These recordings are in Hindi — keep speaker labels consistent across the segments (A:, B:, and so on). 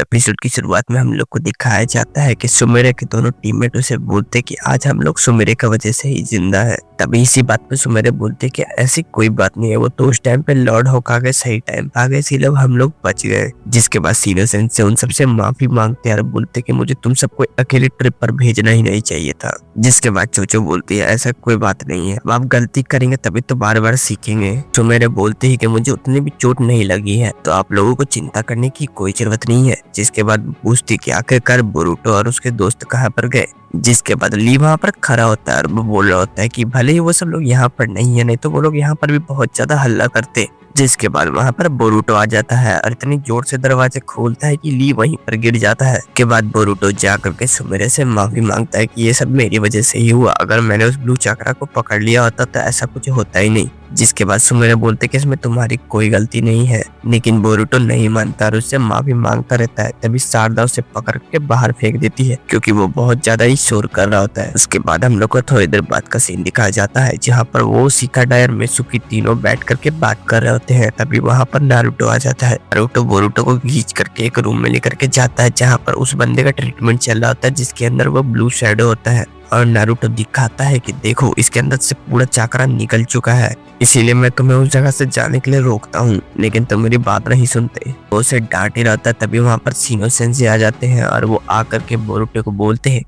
A: एपिसोड की शुरुआत में हम लोग को दिखाया जाता है कि सुमेरे के दोनों टीममेट उसे बोलते कि आज हम लोग सुमेरे की वजह से ही जिंदा है। तभी इसी बात पे सुमेरे बोलते कि ऐसी कोई बात नहीं है, वो तो उस टाइम पे लॉर्ड होकागे सही टाइम आ गए, इसीलिए हम लोग बच गए। जिसके बाद सीनो सेंसे उन सबसे माफी मांगते हैं और बोलते कि मुझे तुम सबको अकेले ट्रिप पर भेजना ही नहीं चाहिए था। जिसके बाद चोचो बोलती है ऐसा कोई बात नहीं है, अब आप गलती करेंगे तभी तो बार बार सीखेंगे। सुमेरे बोलते ही कि मुझे उतनी भी चोट नहीं लगी है, तो आप लोगों को चिंता करने की कोई जरूरत नहीं है। जिसके बाद पूछती कि आखिरकार बोरुटो और उसके दोस्त कहाँ पर गए। जिसके बाद ली वहां पर खड़ा होता है और वो बोल रहा होता है कि भले ही वो सब लोग यहाँ पर नहीं है, नहीं तो वो लोग यहाँ पर भी बहुत ज्यादा हल्ला करते। जिसके बाद वहां पर बोरुटो आ जाता है और इतनी जोर से दरवाजे खोलता है कि ली वहीं पर गिर जाता है। के बाद बोरुटो जा करके सुमेरे से माफी मांगता है कि ये सब मेरी वजह से ही हुआ, अगर मैंने उस ब्लू चक्रा को पकड़ लिया होता तो ऐसा कुछ होता ही नहीं। जिसके बाद सुमेरे बोलते कि इसमें तुम्हारी कोई गलती नहीं है, लेकिन बोरुटो नहीं मानता और उससे माफी मांगता रहता है। तभी शारदा उसे पकड़ के बाहर फेंक देती है क्योंकि वो बहुत ज्यादा ही शोर कर रहा होता है। उसके बाद हम लोग को थोड़ी देर बाद का सीन दिखाया जाता है जहाँ पर वो शिकाडा और मित्सुकी तीनों बैठ करके बात कर रहे होते हैं। तभी वहाँ पर नारुतो आ जाता है। नारुतो बोरुटो को खींच करके एक रूम में लेकर के जाता है जहाँ पर उस बंदे का ट्रीटमेंट चल रहा होता है, जिसके अंदर वो ब्लू शैडो होता है। और नारुतो दिखाता है कि देखो इसके अंदर से पूरा चक्रा निकल चुका है, इसीलिए मैं तुम्हें उस जगह से जाने के लिए रोकता हूँ, लेकिन तुम मेरी बात नहीं सुनते। वो उसे डांट ही रहता है। तभी वहाँ पर सीनो सेंसे आ जाते हैं और वो आकर के बोरुटो को बोलते हैं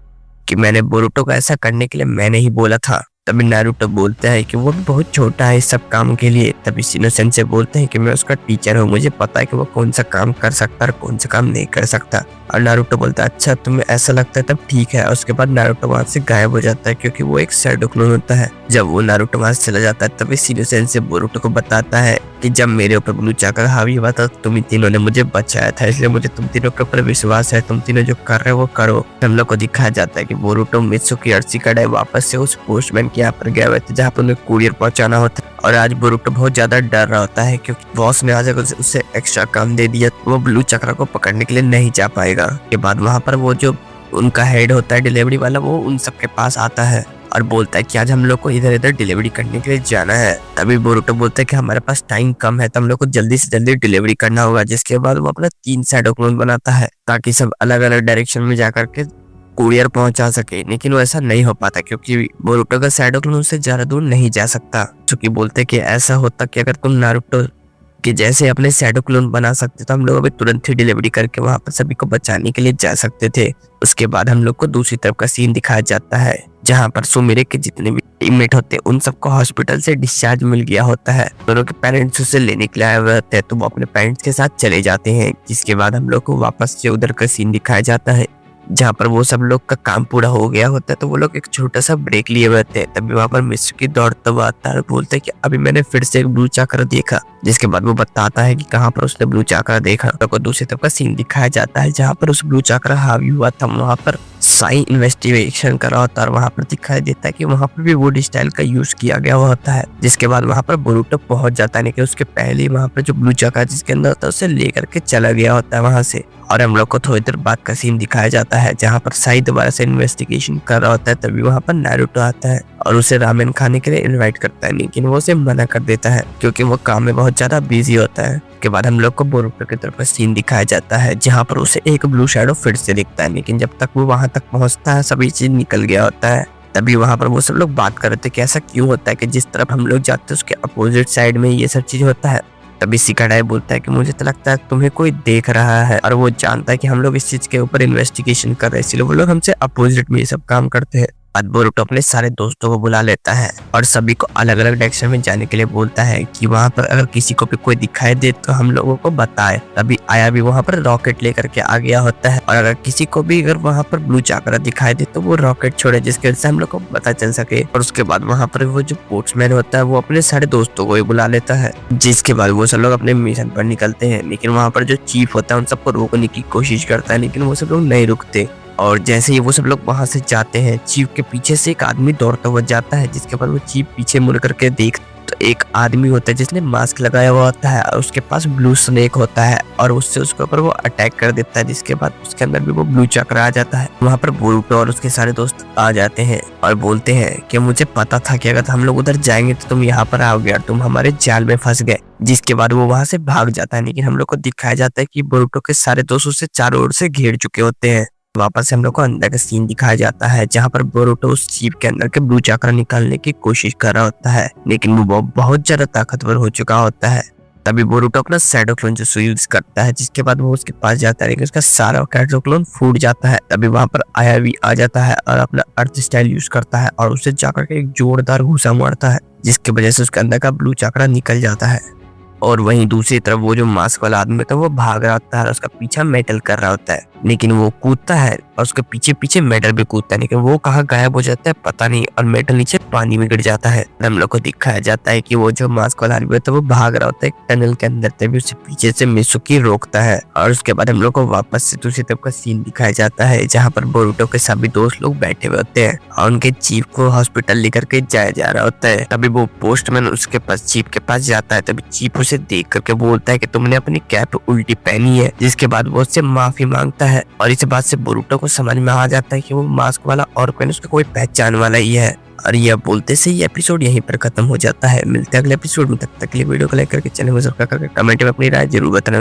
A: कि मैंने बोरुटो को ऐसा करने के लिए मैंने ही बोला था। तभी नारुतो बोलता है कि वो भी बहुत छोटा है इस सब काम के लिए। तभी सीनो सेंसे बोलते हैं कि मैं उसका टीचर हूँ, मुझे पता है कि वो कौन सा काम कर सकता है और कौन सा काम नहीं कर सकता। और नारुतो बोलता है अच्छा तुम्हें ऐसा लगता है तब ठीक है। उसके बाद नारुतो वहां से गायब हो जाता है क्योंकि वो एक शैडो क्लोन होता है। जब वो नारुतो वहां से चला जाता है तभी सीनो सेंसे बोरुटो को बताता है कि जब मेरे ऊपर ब्लू चक्रा हावी हुआ था तुम ही तीनों ने मुझे बचाया था, इसलिए मुझे तुम तीनों के ऊपर विश्वास है, तुम तीनों जो कर रहे हो वो करो। हम लोग को दिखाया जाता है कि बोरुटो मित्सुकी और शिकाडा वापस से उस पोस्टमैन के यहाँ पर गए हुए थे जहाँ पर उन्हें कुरियर पहुंचाना होता है। और आज बोरुटो बहुत ज्यादा डर रहा होता है क्योंकि बॉस ने आज अगर उसे एक्स्ट्रा काम दे दिया तो वो ब्लू चक्रा को पकड़ने के लिए नहीं जा पाएगा। के बाद वहां पर वो जो उनका हेड होता है डिलीवरी वाला, वो उन सबके पास आता है और बोलता है कि आज हम लोग को इधर इधर डिलीवरी करने के लिए जाना है। तभी बोरुटो बोलता है कि हमारे पास टाइम कम है तो हम लोग को जल्दी से जल्दी डिलीवरी करना होगा। जिसके बाद वो अपना 3 शैडो क्लोन बनाता है ताकि सब अलग अलग डायरेक्शन में जाकर के कुरियर पहुंचा सके, लेकिन वो ऐसा नहीं हो पाता क्योंकि बोरुटो का शैडो क्लोन से ज्यादा दूर नहीं जा सकता। क्योंकि बोलते कि ऐसा होता कि अगर तुम नारुतो कि जैसे अपने शैडो क्लोन बना सकते तो हम लोग अभी तुरंत ही डिलीवरी करके वहां पर सभी को बचाने के लिए जा सकते थे। उसके बाद हम लोग को दूसरी तरफ का सीन दिखाया जाता है जहां पर सुमेरे के जितने भी टीममेट होते हैं उन सबको हॉस्पिटल से डिस्चार्ज मिल गया होता है। दोनों के पेरेंट्स उसे लेने के लिए आए हुए होते हैं तो वो अपने पेरेंट्स के साथ चले जाते हैं। जिसके बाद हम लोग को वापस से उधर का सीन दिखाया जाता है जहाँ पर वो सब लोग का काम पूरा हो गया होता है तो वो लोग एक छोटा सा ब्रेक लिए हुए होते हैं। तभी वहाँ पर मित्सुकी दौड़ता हुआ आता है और बोलते हैं कि अभी मैंने फिर से एक ब्लू चक्रा देखा। जिसके बाद वो बताता है कि कहाँ पर उसने ब्लू चक्रा देखा। तो दूसरी तरफ का सीन दिखाया जाता है जहाँ पर उस ब्लू चक्रा हावी हुआ था वहाँ पर साई इन्वेस्टिगेशन कर रहा होता है और वहाँ पर दिखाई देता है कि वहाँ पर भी वुड स्टाइल का यूज किया गया होता है। जिसके बाद वहाँ पर बोरुटो पहुंच जाता है, लेकिन उसके पहले वहाँ पर जो ब्लू चक्रा जिसके अंदर होता है उसे लेकर के चला गया होता है वहाँ से। और हम लोग को थोड़ी देर बाद का सीन दिखाया जाता है जहाँ पर साई दोबारा से इन्वेस्टिगेशन कर रहा होता है। तभी वहाँ पर नारुतो आता है और उसे रामेन खाने के लिए इनवाइट करता है, लेकिन वो उसे मना कर देता है क्योंकि वो काम में बहुत ज्यादा बिजी होता है। के बाद हम लोग को बोरुटो की तरफ सीन दिखाया जाता है जहाँ पर उसे एक ब्लू शैडो फिर से दिखता है, लेकिन जब तक वो वहां तक पहुंचता है सभी चीज निकल गया होता है। तभी वहां पर वो सब लोग बात कर रहे थे कि ऐसा क्यों होता है कि जिस तरफ हम लोग जाते हैं उसके अपोजिट साइड में ये सब चीज होता है। तभी शिकाडा बोलता है कि मुझे तो लगता है तुम्हें कोई देख रहा है और वो जानता है कि हम लोग इस चीज के ऊपर इन्वेस्टिगेशन कर रहे हैं, इसलिए वो लोग हमसे अपोजिट में ये सब काम करते हैं। बाद बोरुटो अपने सारे दोस्तों को बुला लेता है और सभी को अलग अलग डायरेक्शन में जाने के लिए बोलता है कि वहां पर अगर किसी को भी कोई दिखाई दे तो हम लोगों को बताए। तभी आया भी वहां पर रॉकेट लेकर के आ गया होता है और अगर किसी को भी अगर वहां पर ब्लू चक्रा दिखाई दे तो वो रॉकेट छोड़े जिसकी वजह से हम लोग को पता चल सके। और उसके बाद वहां पर वो जो पोस्टमैन होता है वो अपने सारे दोस्तों को ही बुला लेता है। जिसके बाद वो सब लोग अपने मिशन पर निकलते हैं, लेकिन वहां पर जो चीफ होता है उन सबको रोकने की कोशिश करता है, लेकिन वो सब लोग नहीं रुकते। और जैसे ही वो सब लोग वहां से जाते हैं चीफ के पीछे से एक आदमी दौड़ता हुआ जाता है। जिसके बाद वो चीफ पीछे मुड़ करके तो एक आदमी होता है जिसने मास्क लगाया हुआ होता है और उसके पास ब्लू स्नेक होता है और उससे उसके ऊपर वो अटैक कर देता है, जिसके बाद उसके अंदर भी वो ब्लू चक्र आ जाता है। वहाँ पर बोरुटो और उसके सारे दोस्त आ जाते हैं और बोलते हैं कि मुझे पता था कि अगर हम लोग उधर जाएंगे तो तुम यहाँ पर आओगे और तुम हमारे जाल में फंस गए। जिसके बाद वो वहां से भाग जाता है, लेकिन हम लोग को दिखाया जाता है कि बोरुटो के सारे दोस्त उसे चारों ओर से घेर चुके होते हैं। वापस से हम लोग को अंदर का सीन दिखाया जाता है जहाँ पर बोरुटो उस जीप के अंदर के ब्लू चक्र निकालने की कोशिश कर रहा होता है, लेकिन वो बहुत ज्यादा ताकतवर हो चुका होता है। तभी बोरुटो अपना शैडो क्लोन जो यूज करता है, जिसके बाद वो उसके पास जाता है, लेकिन उसका सारा शैडो क्लोन फूट जाता है। तभी वहां पर आया भी आ जाता है और अपना अर्थ स्टाइल यूज करता है और उसे जाकर के एक जोरदार घूसा मारता है, जिसकी वजह से उसके अंदर का ब्लू चक्र निकल जाता है। और वहीं दूसरी तरफ वो जो मास्क वाला आदमी था वो भाग रहा होता है और उसका पीछा मेटल कर रहा होता है, लेकिन वो कूदता है और उसके पीछे पीछे मेटल भी कूदता है, लेकिन वो कहाँ गायब हो जाता है पता नहीं और मेटल नीचे पानी में गिर जाता है। हम लोग को दिखाया जाता है कि वो जो मास्क वाला आदमी होता है वो भाग रहा होता है एक टनल के अंदर, तभी उसे पीछे से मित्सुकी रोकता है और उसके बाद हम लोग को वापस से दूसरी तरफ का सीन दिखाया जाता है जहाँ पर बोरुटो के सभी दोस्त लोग बैठे हुए होते हैं और उनके चीफ को हॉस्पिटल लेकर के जाया जा रहा होता है। तभी वो पोस्टमैन उसके पास चीफ के पास जाता है, तभी चीफ उसे देख करके बोलता है कि तुमने अपनी कैप उल्टी पहनी है, जिसके बाद वो उससे माफी मांगता है और इस बात से बोरुटो को समझ में आ जाता है कि वो मास्क वाला और कोई उसका कोई पहचान वाला ही है। और यह बोलते से ही एपिसोड यहीं पर खत्म हो जाता है। मिलते हैं अगले एपिसोड में, तब तक के लिए वीडियो को लाइक करके चैनल को सब्सक्राइब करके कमेंट में अपनी राय जरूर बताना।